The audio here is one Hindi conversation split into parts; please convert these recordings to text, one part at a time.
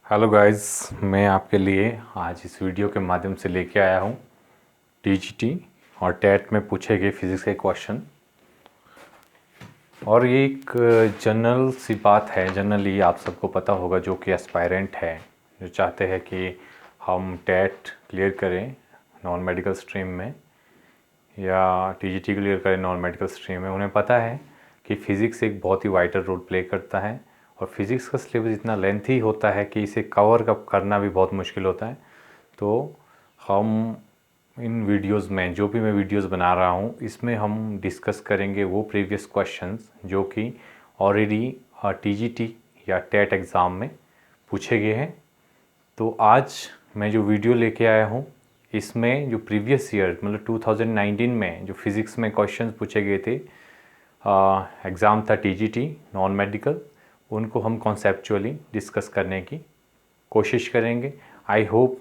हेलो गाइस, मैं आपके लिए आज इस वीडियो के माध्यम से लेके आया हूँ टीजीटी और टेट में पूछे गए फिज़िक्स के क्वेश्चन। और ये एक जनरल सी बात है, जनरली आप सबको पता होगा जो कि एस्पायरेंट है, जो चाहते हैं कि हम टेट क्लियर करें नॉन मेडिकल स्ट्रीम में या टीजीटी क्लियर करें नॉन मेडिकल स्ट्रीम में। उन्हें पता है कि फ़िज़िक्स एक बहुत ही वाइटल रोल प्ले करता है और फिज़िक्स का सिलेबस इतना लेंथी होता है कि इसे कवर करना भी बहुत मुश्किल होता है। तो हम इन वीडियोस में, जो भी मैं वीडियोस बना रहा हूँ, इसमें हम डिस्कस करेंगे वो प्रीवियस क्वेश्चंस जो कि ऑलरेडी टीजीटी या टेट एग्ज़ाम में पूछे गए हैं। तो आज मैं जो वीडियो लेके आया हूँ इसमें जो प्रीवियस ईयर मतलब 2019 में जो फिज़िक्स में क्वेश्चंस पूछे गए थे, एग्ज़ाम था टीजीटी नॉन मेडिकल, उनको हम कॉन्सेप्चुअली डिस्कस करने की कोशिश करेंगे। आई होप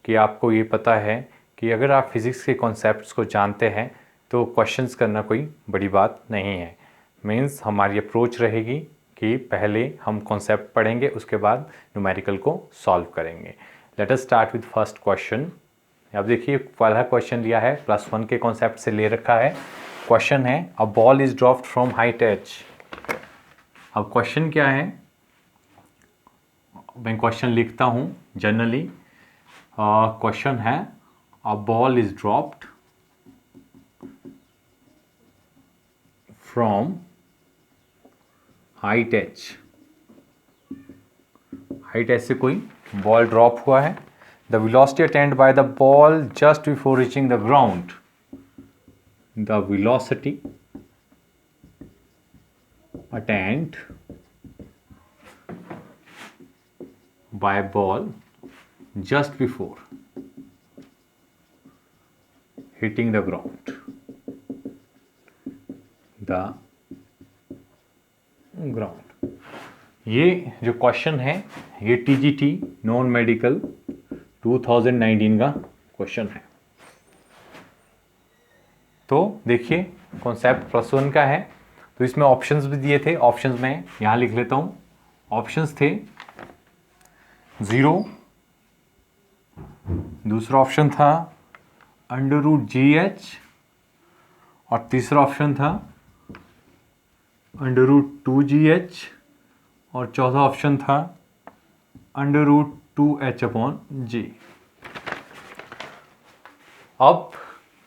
कि आपको ये पता है कि अगर आप फिज़िक्स के कॉन्सेप्ट्स को जानते हैं तो क्वेश्चंस करना कोई बड़ी बात नहीं है। मीन्स हमारी अप्रोच रहेगी कि पहले हम कॉन्सेप्ट पढ़ेंगे, उसके बाद न्यूमेरिकल को सॉल्व करेंगे। Let us start with first question. अब देखिए, पहला क्वेश्चन लिया है +1 के कॉन्सेप्ट से ले रखा है। क्वेश्चन है अ ball is dropped from height H. अब क्वेश्चन क्या है, मैं क्वेश्चन लिखता हूँ जनरली। क्वेश्चन है अ ball is dropped from height H. Height H से कोई बॉल ड्रॉप हुआ है। The velocity attained by the ball just before reaching the ground. The velocity attained by ball just before hitting the ground. ये जो क्वेश्चन है ये टीजीटी नॉन मेडिकल 2019 का क्वेश्चन है। तो देखिए, कॉन्सेप्ट +1 का है तो इसमें ऑप्शंस भी दिए थे। ऑप्शंस में यहाँ लिख लेता हूँ। ऑप्शंस थे 0, दूसरा ऑप्शन था √GH और तीसरा ऑप्शन था √2GH और चौथा ऑप्शन था √2H/G। अब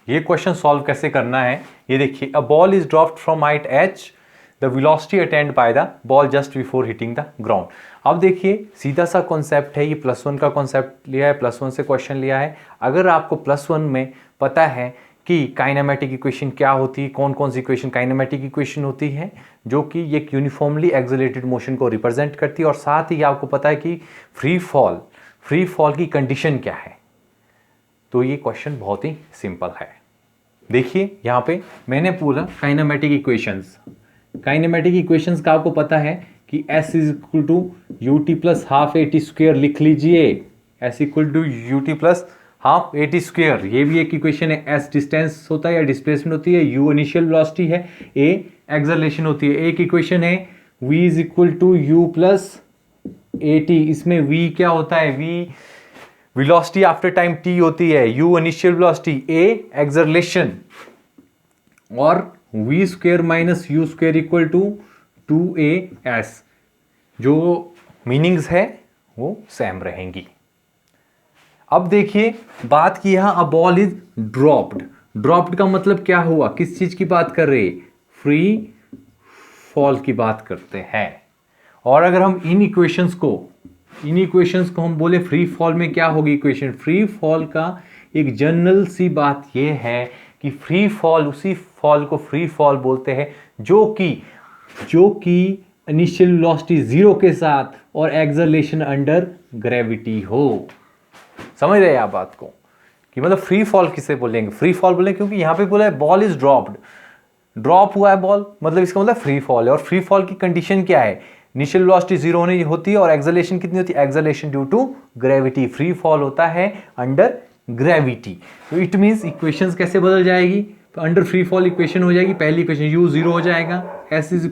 ये क्वेश्चन सॉल्व कैसे करना है ये देखिए। A ball is dropped from height H, the velocity attained by the ball just before hitting the ground. अब देखिए, सीधा सा कॉन्सेप्ट है, ये +1 का कॉन्सेप्ट लिया है, +1 से क्वेश्चन लिया है। अगर आपको +1 में पता है कि काइनेमेटिक इक्वेशन क्या होती है, कौन कौन सी इक्वेशन काइनेमेटिक इक्वेशन होती है जो कि एक यूनिफॉर्मली एक्सेलरेटेड मोशन को रिप्रेजेंट करती है, और साथ ही आपको पता है कि फ्री फॉल की कंडीशन क्या है, तो ये क्वेश्चन बहुत ही सिंपल है। देखिए यहाँ पे मैंने पूरा काइनेमेटिक इक्वेशंस का आपको पता है कि S = UT + ½ AT² लिख लीजिए। S = UT + ½ AT²। ये भी एक इक्वेशन है। S डिस्टेंस होता है या डिस्प्लेसमेंट होती है, U इनिशियल वेलोसिटी है, A एक्सेलरेशन होती है। एक इक्वेशन है V = U + AT। इसमें V क्या होता है, V velocity after time t होती है, U initial velocity, A acceleration, और V² - U² = 2AS। जो मीनिंग्स है वो सेम रहेंगी। अब देखिए, बात की यहां अ बॉल इज ड्रॉप्ड का मतलब क्या हुआ, किस चीज की बात कर रहे, फ्री फॉल की बात करते हैं। और अगर हम इन इक्वेशंस को हम बोले फ्री फॉल में क्या होगी इक्वेशन, फ्री फॉल का एक जनरल सी बात यह है कि फ्री फॉल, उसी फॉल को फ्री फॉल बोलते हैं जो कि इनिशियल वेलोसिटी 0 के साथ और एक्सेलरेशन अंडर ग्रेविटी हो। समझ रहे हैं आप बात को कि मतलब फ्री फॉल किसे बोलेंगे, फ्री फॉल बोलेंगे क्योंकि यहां पे बोला है बॉल इज ड्रॉप हुआ है बॉल, मतलब इसका मतलब फ्री फॉल है। और फ्री फॉल की कंडीशन क्या है, इनिशियल वेलोसिटी 0 होने होती है और एक्सेलरेशन कितनी होती है, acceleration due to gravity. Free fall होता है अंडर ग्रेविटी। तो इट मींस इक्वेशंस कैसे बदल जाएगी, तो अंडर फ्री फॉल इक्वेशन हो जाएगी, पहली इक्वेशन U 0 हो जाएगा, S =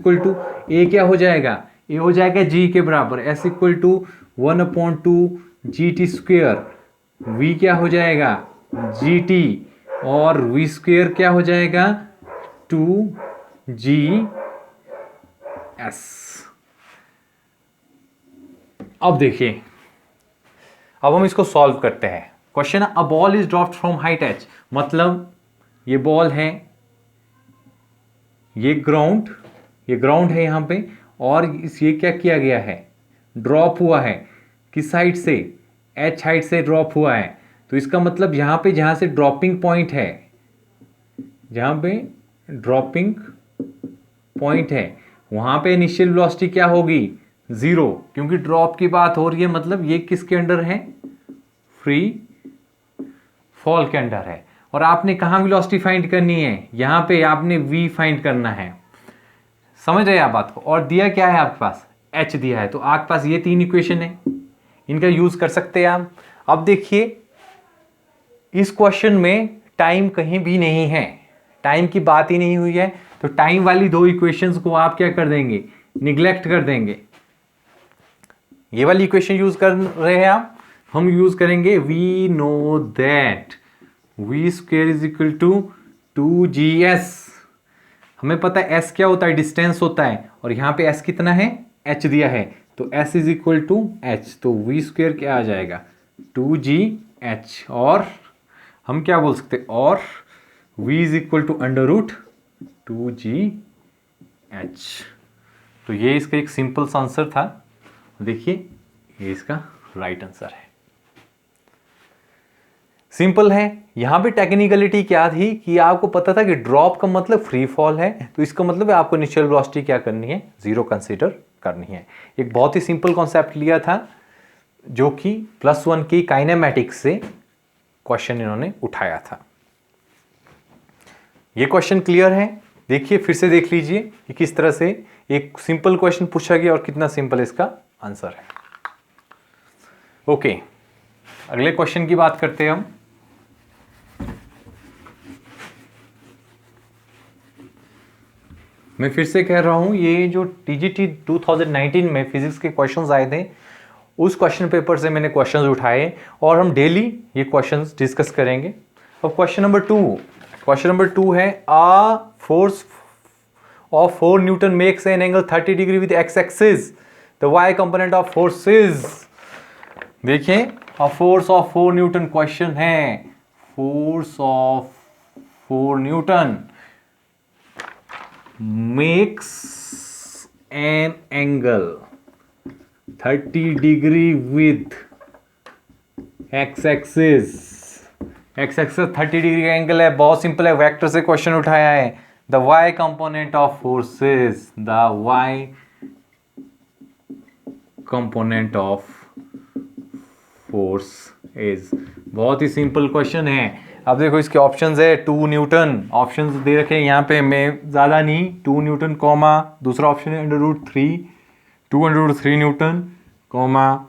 A क्या हो जाएगा, ये हो जाएगा g के बराबर, s equal to 1/2 GT², v क्या हो जाएगा GT, और v² क्या हो जाएगा 2GS। अब देखिए, अब हम इसको सॉल्व करते हैं। Question, a ball is dropped from height h, मतलब ये बॉल है, ये ग्राउंड है यहाँ पे, और ये क्या किया गया है, ड्रॉप हुआ है किस हाइट से, h हाइट से ड्रॉप हुआ है। तो इसका मतलब यहाँ पे जहाँ से ड्रॉपिंग पॉइंट है, जहाँ पे ड्रॉपिंग पॉइंट है वहाँ पे इनिशियल वेलोसिटी क्या होगी 0, क्योंकि ड्रॉप की बात हो रही है, मतलब ये किसके अंडर है, फ्री फॉल के अंडर है। और आपने कहाँ वेलोसिटी फाइंड करनी है, यहाँ पे आपने v फाइंड करना है। समझ रहे हैं आप बात को। और दिया क्या है आपके पास, h दिया है, तो आपके पास ये 3 इक्वेशन है, इनका यूज कर सकते हैं आप। अब देखिए, इस क्वेश्चन में टाइम कहीं भी नहीं है, टाइम की बात ही नहीं हुई है, तो टाइम वाली 2 इक्वेशंस को आप क्या कर देंगे, निग्लेक्ट कर देंगे। ये वाली इक्वेशन यूज कर रहे हैं आप, हम यूज करेंगे we know that v² is equal to 2GS। हमें पता है s क्या होता है, डिस्टेंस होता है, और यहाँ पे s कितना है, h दिया है, तो s is equal to h, तो v² क्या आ जाएगा 2GH, और हम क्या बोल सकते हैं, और v is equal to √2GH। तो ये इसका एक सिंपल सा आंसर था। देखिए, ये इसका राइट आंसर है, सिंपल है। यहां पे टेक्निकलिटी क्या थी कि आपको पता था कि ड्रॉप का मतलब फ्री फॉल है, तो इसका मतलब है आपको इनिशियल वेलोसिटी क्या करनी है, 0 कंसीडर करनी है। एक बहुत ही सिंपल कॉन्सेप्ट लिया था, जो कि +1 की काइनेमैटिक्स से क्वेश्चन इन्होंने उठाया था। ये क्वेश्चन क्लियर है, देखिए फिर से देख लीजिए कि किस तरह से एक सिंपल क्वेश्चन पूछा गया और कितना सिंपल इसका आंसर है। ओके, अगले क्वेश्चन की बात करते हैं हम। मैं फिर से कह रहा हूं, ये जो TGT 2019 में फिजिक्स के क्वेश्चंस आए थे, उस क्वेश्चन पेपर से मैंने क्वेश्चंस उठाए और हम डेली ये क्वेश्चंस डिस्कस करेंगे। अब क्वेश्चन नंबर 2 है, a force of 4 newton makes an angle 30 degree with x axis, the y component of force is. देखिए, a force of 4 newton question है, force of 4 newton makes an angle 30 degree with x-axis 30 degree का एंगल है। बहुत सिंपल है, वेक्टर से क्वेश्चन उठाया है। The y component of forces, the y component of force is. बहुत ही सिंपल क्वेश्चन है। अब देखो, इसके ऑप्शंस है 2 न्यूटन, ऑप्शंस दे रखे हैं यहाँ पे, मैं ज़्यादा नहीं, 2 न्यूटन कॉमा, दूसरा ऑप्शन है √3, 2√3 Newton comma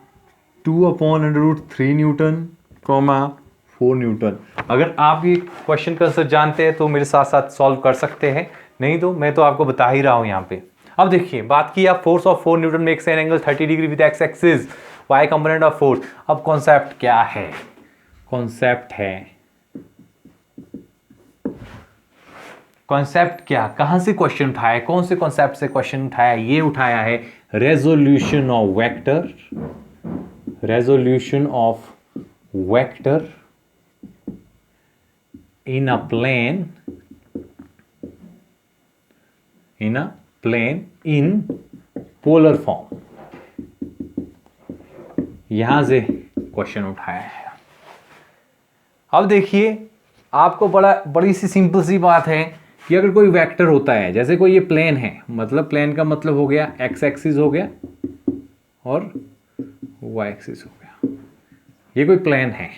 2/√3 Newton comma 4 Newton. अगर आप ये क्वेश्चन का आंसर जानते हैं तो मेरे साथ साथ सॉल्व कर सकते हैं, नहीं तो मैं तो आपको बता ही रहा हूँ यहाँ पे। अब देखिए, बात की आप force of 4 newton makes an angle 30 degree with x axis, y component of force. अब कॉन्सेप्ट क्या है, कॉन्सेप्ट क्या, कहां से क्वेश्चन उठाया, कौन से कॉन्सेप्ट से क्वेश्चन उठाया, ये उठाया है resolution of vector, resolution of vector in a plane, in polar form. यहां से क्वेश्चन उठाया है। अब देखिए, आपको बड़ी सी सिंपल सी बात है कि अगर कोई वेक्टर होता है, जैसे कोई ये प्लेन है, मतलब प्लेन का मतलब हो गया x एक्सिस हो गया और y एक्सिस हो गया, ये कोई प्लेन है।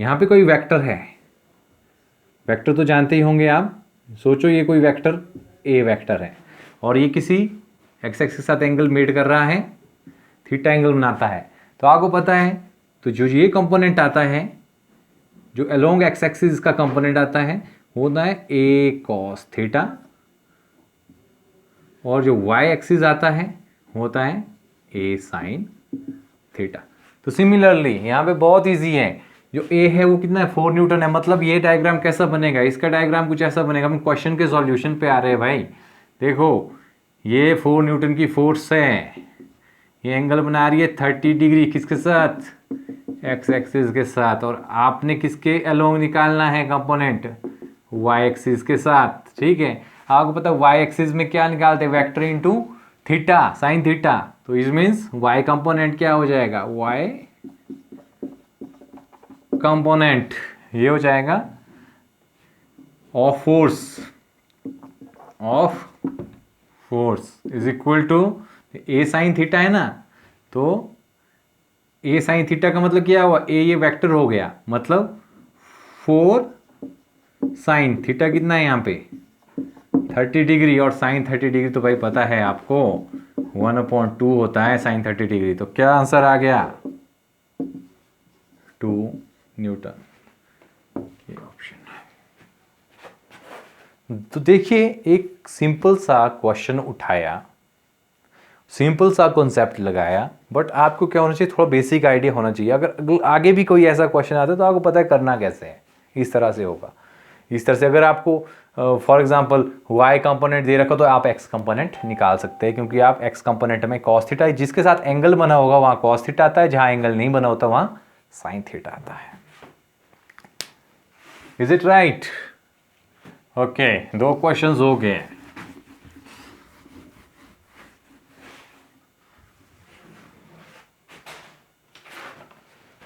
यहाँ पे कोई वेक्टर है, वेक्टर तो जानते ही होंगे आप, सोचो ये कोई वेक्टर a वेक्टर है और ये किसी x एक्सिस के साथ एंगल मेड कर रहा है, थीटा एंगल बनाता है। तो आपको पता है, तो जो ये कंपोनेंट आता है, जो अलोंग x एक्सिस का कंपोनेंट आता है, होता है a cos थीटा, और जो y एक्सिस आता है होता है a sin थीटा। तो सिमिलरली यहाँ पे बहुत इजी है, जो a है वो कितना है 4 न्यूटन है। मतलब ये डायग्राम कैसा बनेगा, इसका डायग्राम कुछ ऐसा बनेगा। हम क्वेश्चन के सॉल्यूशन पे आ रहे हैं भाई। देखो ये 4 न्यूटन की फोर्स है, ये एंगल बना रही है 30 डिग्री किसके साथ, एक्स एक्सिस के साथ, और आपने किसके अलोंग निकालना है कंपोनेंट, वाई एक्सिस के साथ। ठीक है, आपको पता है वाई एक्सिस में क्या निकालते हैं, vector into theta sine theta. तो इस मीन्स वाई कंपोनेंट क्या हो जाएगा, वाई कंपोनेंट ये हो जाएगा of force is equal to A sine theta है ना। तो ए साइन थीटा का मतलब क्या हुआ, ए ये वेक्टर हो गया, मतलब 4 साइन थीटा कितना है यहाँ पे 30 डिग्री, और साइन 30 डिग्री तो भाई पता है आपको 1/2 होता है साइन 30 डिग्री। तो क्या आंसर आ गया, 2 न्यूटन ये ऑप्शन है। तो देखिए एक सिंपल सा क्वेश्चन उठाया, सिंपल सा कॉन्सेप्ट लगाया, बट आपको क्या होना चाहिए, थोड़ा बेसिक आइडिया होना चाहिए। अगर आगे भी कोई ऐसा क्वेश्चन आता है तो आपको पता है करना कैसे है। इस तरह से होगा, इस तरह से अगर आपको फॉर एग्जांपल y कंपोनेंट दे रखा तो आप x कंपोनेंट निकाल सकते हैं, क्योंकि आप x कंपोनेंट में cos थीटा, जिसके साथ एंगल बना होगा वहाँ cos थीटा आता है, जहाँ एंगल नहीं बना होता वहाँ sin थीटा आता है। Is it right? Okay, 2 questions हो गए।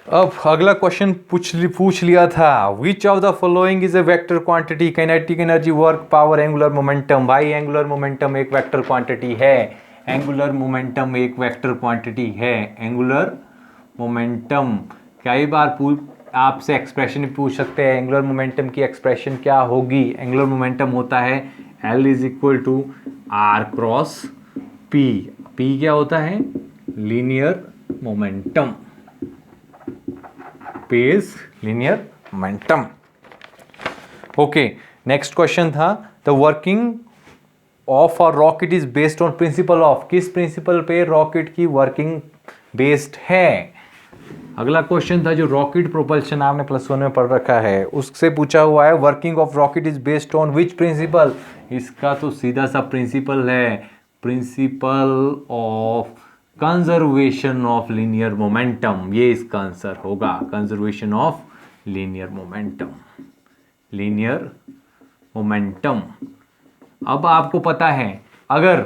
अब अगला क्वेश्चन पूछ लिया था, which of the following is a vector quantity, kinetic energy, work, power, angular momentum. भाई एंगुलर मोमेंटम एक वेक्टर क्वांटिटी है, एंगुलर मोमेंटम एक वेक्टर क्वांटिटी है। एंगुलर मोमेंटम कई बार आपसे एक्सप्रेशन पूछ सकते हैं, एंगुलर मोमेंटम की एक्सप्रेशन क्या होगी। एंगुलर मोमेंटम होता है L is equal to r cross p. P क्या होता है, linear momentum, page linear momentum. Okay, next question था, the working of a rocket is based on principle of, किस प्रिंसिपल पे रॉकेट की वर्किंग बेस्ड है। अगला क्वेश्चन था जो रॉकेट प्रोपल्शन आपने +1 में पढ़ रखा है, उससे पूछा हुआ है working of rocket is based on which principle. इसका तो सीधा सा प्रिंसिपल है, principle of conservation of linear momentum. ये इसका आंसर होगा, conservation of linear momentum, linear momentum. अब आपको पता है, अगर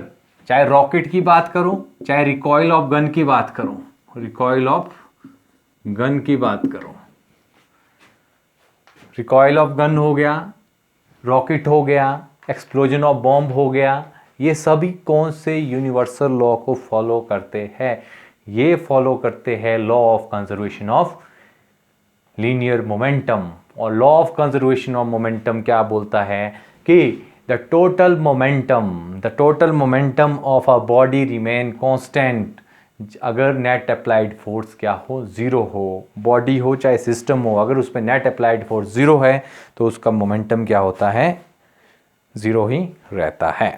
चाहे रॉकेट की बात करूं, चाहे रिकॉइल ऑफ गन की बात करूं, रिकॉइल ऑफ गन की बात करूं, रिकॉइल ऑफ गन हो गया, रॉकेट हो गया, एक्सप्लोजन ऑफ बॉम्ब हो गया, ये सभी कौन से यूनिवर्सल लॉ को फॉलो करते हैं, ये फॉलो करते हैं law of conservation of linear momentum. और law of conservation of momentum क्या बोलता है कि the total momentum of a body remain constant अगर नेट अप्लाइड फोर्स क्या हो, 0 हो। बॉडी हो चाहे सिस्टम हो, अगर उसमें नेट अप्लाइड फोर्स 0 है तो उसका मोमेंटम क्या होता है, 0 ही रहता है।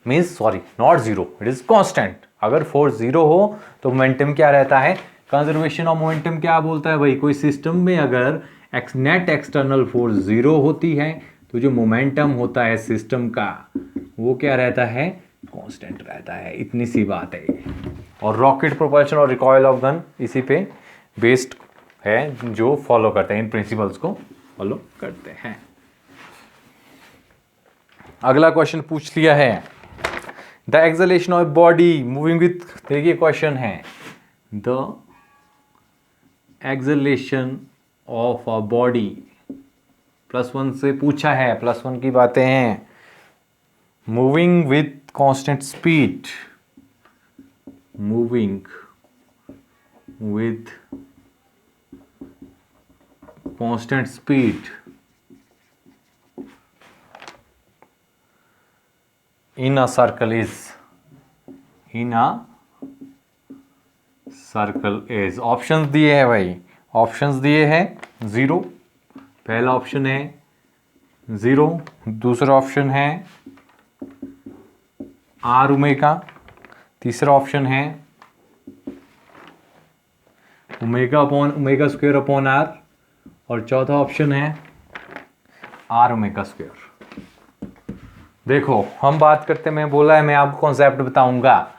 Means sorry, not 0, it is constant. अगर फोर्स 0 हो तो मोमेंटम क्या रहता है, कंजर्वेशन ऑफ मोमेंटम क्या बोलता है भाई, कोई सिस्टम में अगर नेट एक्सटर्नल फोर्स 0 होती है तो जो मोमेंटम होता है सिस्टम का वो क्या रहता है, कांस्टेंट रहता है। इतनी सी बात है। और रॉकेट प्रोपल्शन और रिकॉइल ऑफ गन इसी पे बेस्ड है, जो फॉलो करते हैं, इन प्रिंसिपल्स को फॉलो करते हैं। अगला क्वेश्चन पूछ लिया है, the acceleration of body moving with, देखिए क्वेश्चन है, the acceleration of a body, +1 से पूछा है, +1 की बातें हैं, moving with constant speed, moving with constant speed in a circle is, in a circle is. Options दिए हैं भाई, ऑप्शंस दिए हैं 0, पहला ऑप्शन है 0, दूसरा ऑप्शन है r ओमेगा, तीसरा ऑप्शन है ओमेगा स्क्वायर अपॉन आर, और चौथा ऑप्शन है आर ओमेगा स्क्वायर। देखो हम बात करते, मैं बोला है मैं आपको कॉन्सेप्ट बताऊंगा,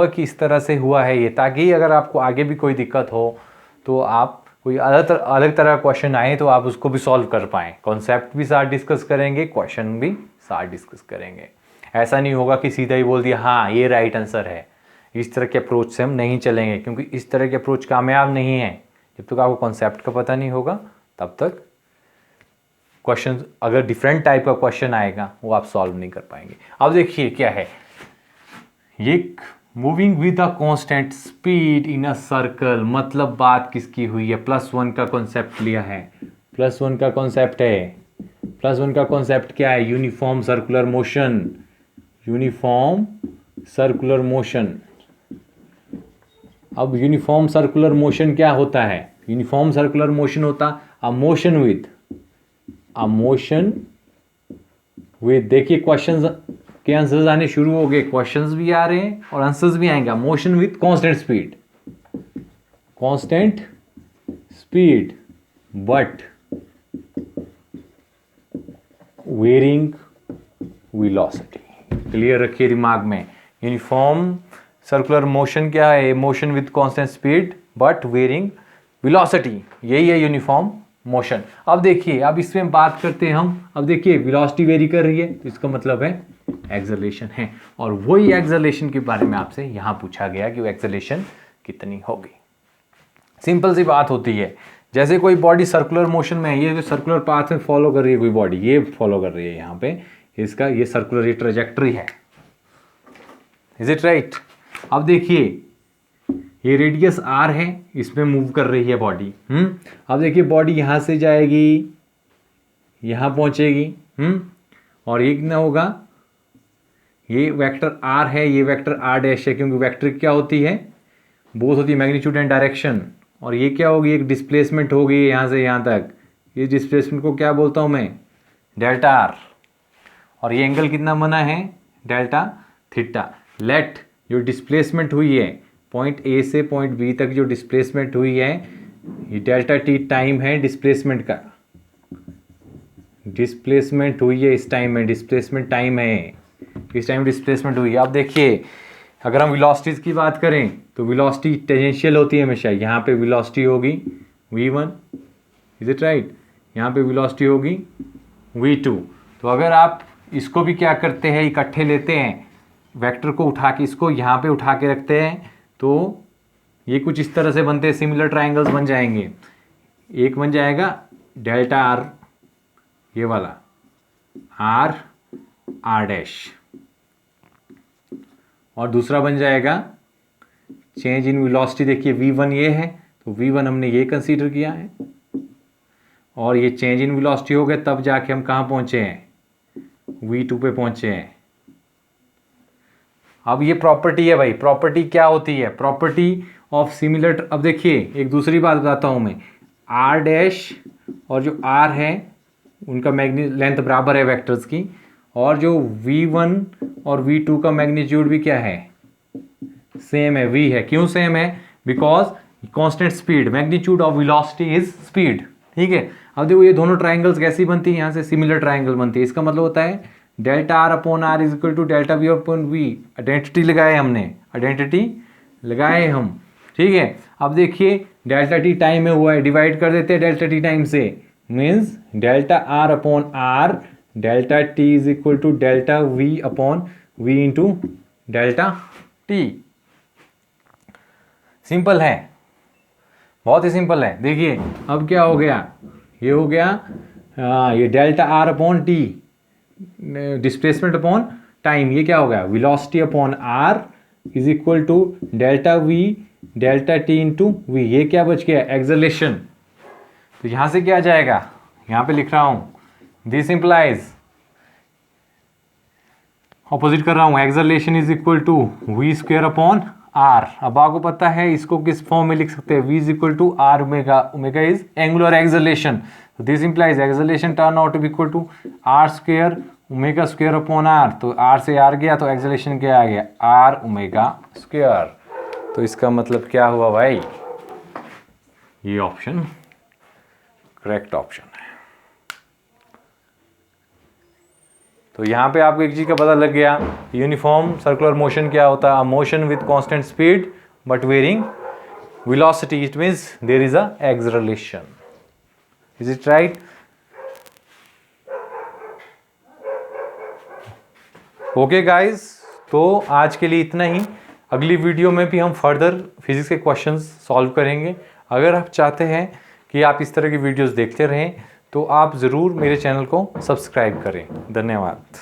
कि इस तरह से हुआ है ये, ताकि अगर आपको आगे भी कोई दिक्कत हो तो आप कोई अलग तरह का क्वेश्चन आए तो आप उसको भी सॉल्व कर पाएँ। कॉन्सेप्ट भी साथ डिस्कस करेंगे, क्वेश्चन भी साथ डिस्कस करेंगे। ऐसा नहीं होगा कि सीधा ही बोल दिया हाँ ये राइट आंसर है। इस तरह के अप्रोच से हम नहीं चलेंगे, क्योंकि इस तरह के अप्रोच कामयाब नहीं है। जब तक आपको कॉन्सेप्ट का पता नहीं होगा तब तक क्वेश्चन, अगर डिफरेंट टाइप का क्वेश्चन आएगा वो आप सॉल्व नहीं कर पाएंगे। अब देखिए क्या है ये, moving with a constant speed in a circle, मतलब बात किसकी हुई है, +1 का कॉन्सेप्ट लिया है। +1 का कॉन्सेप्ट है, +1 का कॉन्सेप्ट क्या है, uniform circular motion. Uniform circular motion. अब यूनिफॉर्म सर्कुलर मोशन क्या होता है, यूनिफॉर्म सर्कुलर मोशन होता अ मोशन विद, देखिए क्वेश्चंस के आंसर्स आने शुरू हो गए, क्वेश्चंस भी आ रहे हैं और आंसर्स भी आएंगे। Motion with constant speed but varying velocity. Clear रखिए दिमाग में, यूनिफॉर्म सर्कुलर मोशन क्या है, motion with constant speed but varying velocity, यही है यूनिफॉर्म मोशन। अब देखिए, अब इसमें बात करते हैं हम, अब देखिए वेलोसिटी वेरी कर रही है तो इसका मतलब है एक्सेलरेशन है, और वही एक्सेलरेशन के बारे में आपसे यहां पूछा गया कि वो एक्सेलरेशन कितनी होगी। सिंपल सी बात होती है, जैसे कोई बॉडी सर्कुलर मोशन में है, ये सर्कुलर पाथ में फॉलो कर रही है कोई बॉडी, ये फॉलो कर रही है यहाँ पे, इसका ये सर्कुलर ट्रेजेक्टरी है, इज इट राइट। अब देखिए ये रेडियस r है, इसमें मूव कर रही है बॉडी। अब देखिए बॉडी यहाँ से जाएगी, यहाँ पहुँचेगी, और ये कितना होगा, ये वेक्टर r है, ये वेक्टर r डैश है, क्योंकि वेक्टर क्या होती है, बोथ होती है मैग्नीट्यूड एंड डायरेक्शन। और ये क्या होगी, एक डिस्प्लेसमेंट होगी यहाँ से यहाँ तक, ये डिस्प्लेसमेंट को क्या बोलता हूँ मैं, डेल्टा r, और ये एंगल कितना बना है, डेल्टा थीटा। लेट जो डिस्प्लेसमेंट हुई है पॉइंट ए से पॉइंट बी तक, जो डिस्प्लेसमेंट हुई है, ये डेल्टा टी टाइम है डिस्प्लेसमेंट का, डिस्प्लेसमेंट हुई है इस टाइम में, डिस्प्लेसमेंट टाइम है, इस टाइम डिस्प्लेसमेंट हुई है। अब देखिए अगर हम वेलोसिटीज की बात करें तो वेलोसिटी टेंजेंशियल होती है हमेशा, यहाँ पे वेलोसिटी होगी v1, इज इट राइट, यहाँ पे वेलोसिटी होगी v2। तो अगर आप इसको भी क्या करते हैं, इकट्ठे लेते हैं, वेक्टर को उठा के इसको यहाँ पे उठा के रखते हैं, तो ये कुछ इस तरह से बनते हैं, सिमिलर ट्रायंगल्स बन जाएंगे। एक बन जाएगा डेल्टा r, ये वाला r डैश, और दूसरा बन जाएगा चेंज इन वेलोसिटी। देखिए v1 ये है, तो v1 हमने ये कंसीडर किया है, और ये चेंज इन वेलोसिटी हो गया, तब जाके हम कहाँ पहुँचे हैं, v2 पे पहुँचे हैं। अब ये प्रॉपर्टी है भाई, प्रॉपर्टी क्या होती है, प्रॉपर्टी ऑफ सिमिलर। अब देखिए एक दूसरी बात बताता हूँ मैं, r डैश और जो r है उनका लेंथ बराबर है वेक्टर्स की, और जो v1 और v2 का मैग्नीट्यूड भी क्या है, सेम है, v है। क्यों सेम है, because constant speed, magnitude of velocity is speed, ठीक है। अब देखो ये दोनों ट्राइंगल्स कैसी बनती है, यहाँ से सिमिलर ट्राइंगल बनती है, इसका मतलब होता है delta r upon r is equal to delta v upon v। Identity लगाए हमने, आइडेंटिटी लगाए हम, ठीक है। अब देखिए डेल्टा t टाइम में हुआ है, डिवाइड कर देते हैं डेल्टा t टाइम से, means delta r upon r, delta t is equal to delta v upon v into delta t। Simple है, बहुत ही सिंपल है। देखिए अब क्या हो गया, ये हो गया ये delta r upon t, displacement upon time, ये क्या हो गया, velocity upon r is equal to delta v delta t into v, ये क्या बच गया, एक्सेलरेशन। तो यहां से क्या आ जाएगा, यहां पे लिख रहा हूं, दिस इंप्लाइज, ऑपोजिट कर रहा हूं, acceleration is equal to v square upon r। अब आपको पता है इसको किस फॉर्म में लिख सकते हैं, v is equal to r omega, omega is angular acceleration, this implies acceleration turn out to be equal to r square omega square upon R, तो आर से आर गया तो एक्सेलरेशन क्या आ गया, आर ओमेगा स्क्वायर। तो इसका मतलब क्या हुआ भाई, ये ऑप्शन करेक्ट ऑप्शन है। तो यहाँ पे आपको एक चीज का पता लग गया, यूनिफॉर्म सर्कुलर मोशन क्या होता है, motion with constant speed but varying velocity, it means there is a acceleration. Is it right? Okay guys, तो आज के लिए इतना ही। अगली वीडियो में भी हम फर्दर फिजिक्स के क्वेश्चंस सॉल्व करेंगे। अगर आप चाहते हैं कि आप इस तरह की वीडियोस देखते रहें तो आप ज़रूर मेरे चैनल को सब्सक्राइब करें। धन्यवाद।